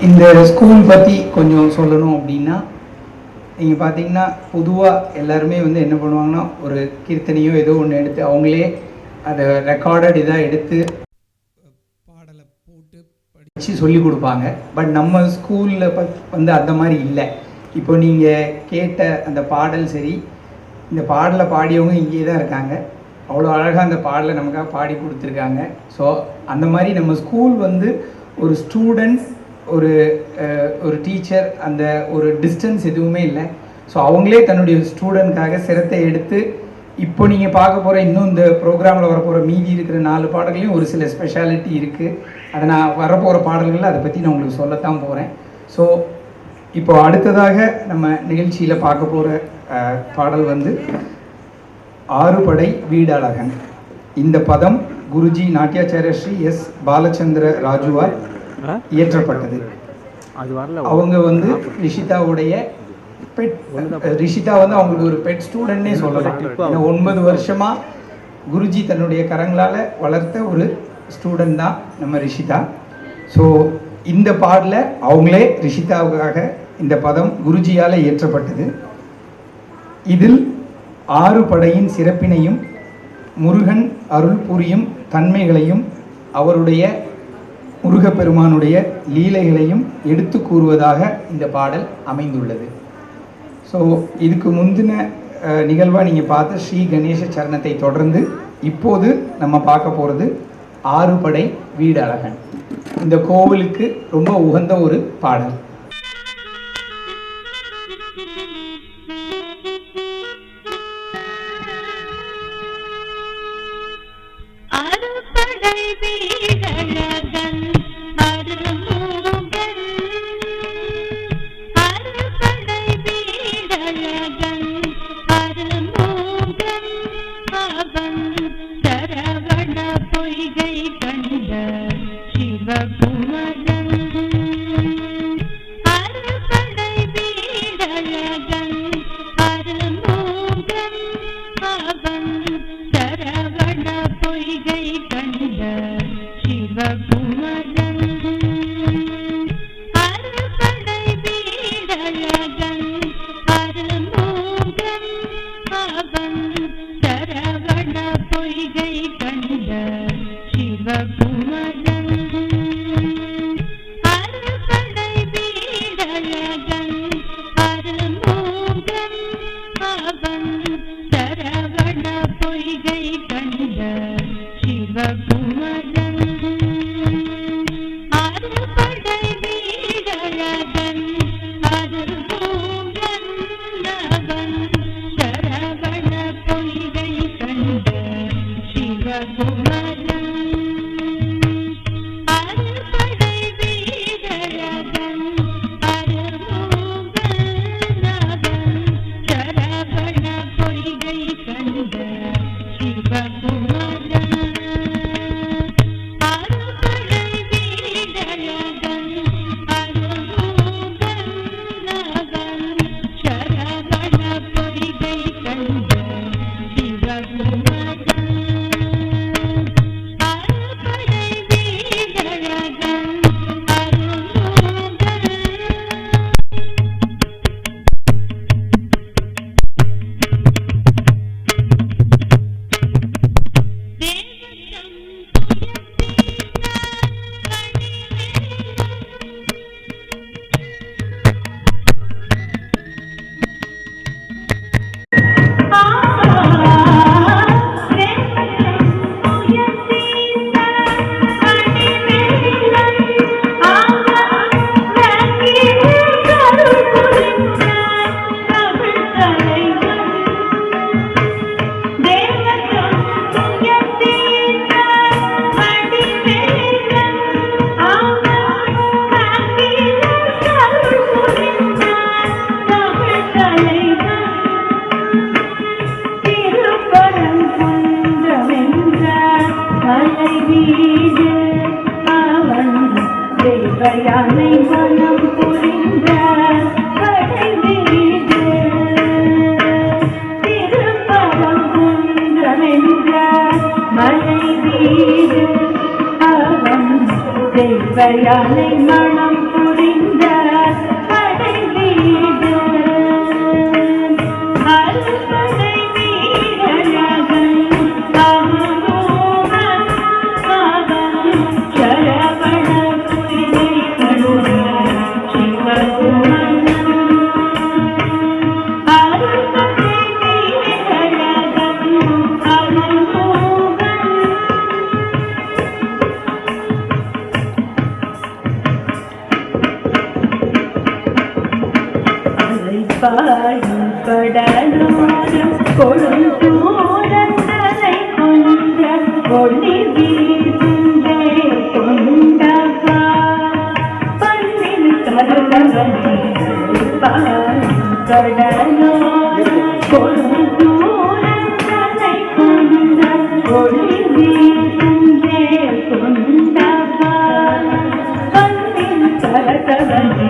இந்த ஸ்கூல் பற்றி கொஞ்சம் சொல்லணும் அப்படின்னா, நீங்கள் பார்த்தீங்கன்னா பொதுவாக எல்லாருமே வந்து என்ன பண்ணுவாங்கன்னா, ஒரு கீர்த்தனையோ ஏதோ ஒன்று எடுத்து அவங்களே அதை ரெக்கார்டட் இதாக எடுத்து பாடலை போட்டு படித்து சொல்லி கொடுப்பாங்க. பட் நம்ம ஸ்கூலில் வந்து அந்த மாதிரி இல்லை. இப்போ நீங்கள் கேட்ட அந்த பாடல் சரி, இந்த பாடலை பாடியவங்க இங்கே தான் இருக்காங்க. அவ்வளோ அழகாக அந்த பாடலை நமக்காக பாடி கொடுத்துருக்காங்க. ஸோ அந்த மாதிரி நம்ம ஸ்கூல் வந்து ஒரு ஸ்டூடெண்ட்ஸ் ஒரு டீச்சர் அந்த ஒரு டிஸ்டன்ஸ் எதுவுமே இல்லை. ஸோ அவங்களே தன்னுடைய ஸ்டூடெண்ட்காக சிரத்தை எடுத்து இப்போ நீங்கள் பார்க்க போகிற இன்னும் இந்த ப்ரோக்ராமில் வரப்போகிற மீதி இருக்கிற 4 பாடல்களையும் ஒரு சில ஸ்பெஷாலிட்டி இருக்குது. அதை நான் வரப்போகிற பாடல்களில் அதை பற்றி நான் உங்களுக்கு சொல்லத்தான் போகிறேன். ஸோ இப்போ அடுத்ததாக நம்ம நிகழ்ச்சியில் பார்க்க போகிற பாடல் வந்து ஆறுபடை வீடழகன். இந்த பதம் குருஜி நாட்டியாச்சாரிய ஸ்ரீ எஸ் பாலச்சந்திர ராஜுவால் இயற்றப்பட்டது. அவங்க வந்து ரிஷிதாவுடைய பெட். ரிஷிதா வந்து அவங்களுக்கு ஒரு பெட் ஸ்டூடெண்ட்னே சொல்லலாம். 9 வருஷமாக குருஜி தன்னுடைய கரங்களால் வளர்த்த ஒரு ஸ்டூடெண்ட் தான் நம்ம ரிஷிதா. ஸோ இந்த பாடலை அவங்களே ரிஷிதாவுக்காக இந்த பதம் குருஜியால் இயற்றப்பட்டது. இதில் 6 படையின் சிறப்பினையும் முருகன் அருள் புரியும் தன்மைகளையும் அவருடைய முருகப்பெருமானுடைய லீலைகளையும் எடுத்து கூறுவதாக இந்த பாடல் அமைந்துள்ளது. ஸோ இதுக்கு முந்தின நிகழ்வாக நீங்கள் பார்த்த ஸ்ரீ கணேச சரணத்தை தொடர்ந்து இப்போது நம்ம பார்க்க போகிறது ஆறுபடை வீடழகன். இந்த கோவிலுக்கு ரொம்ப உகந்த ஒரு பாடல். மலை வீடு அவன் தெய்வயானை மனம் கடலோரம் கொடுந்தூரத்தலை கொன்ற ஒளி வீசுந்தே கொண்டவா பன்னில் கருதவனே கடலோரம் கொடுந்தூரத்தலை கொன்ற ஒளி வீசுந்தே கொண்டவா பன்னில் கருதவனே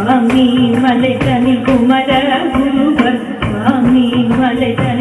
Swami Malekani Kumara Guru Swami Malekani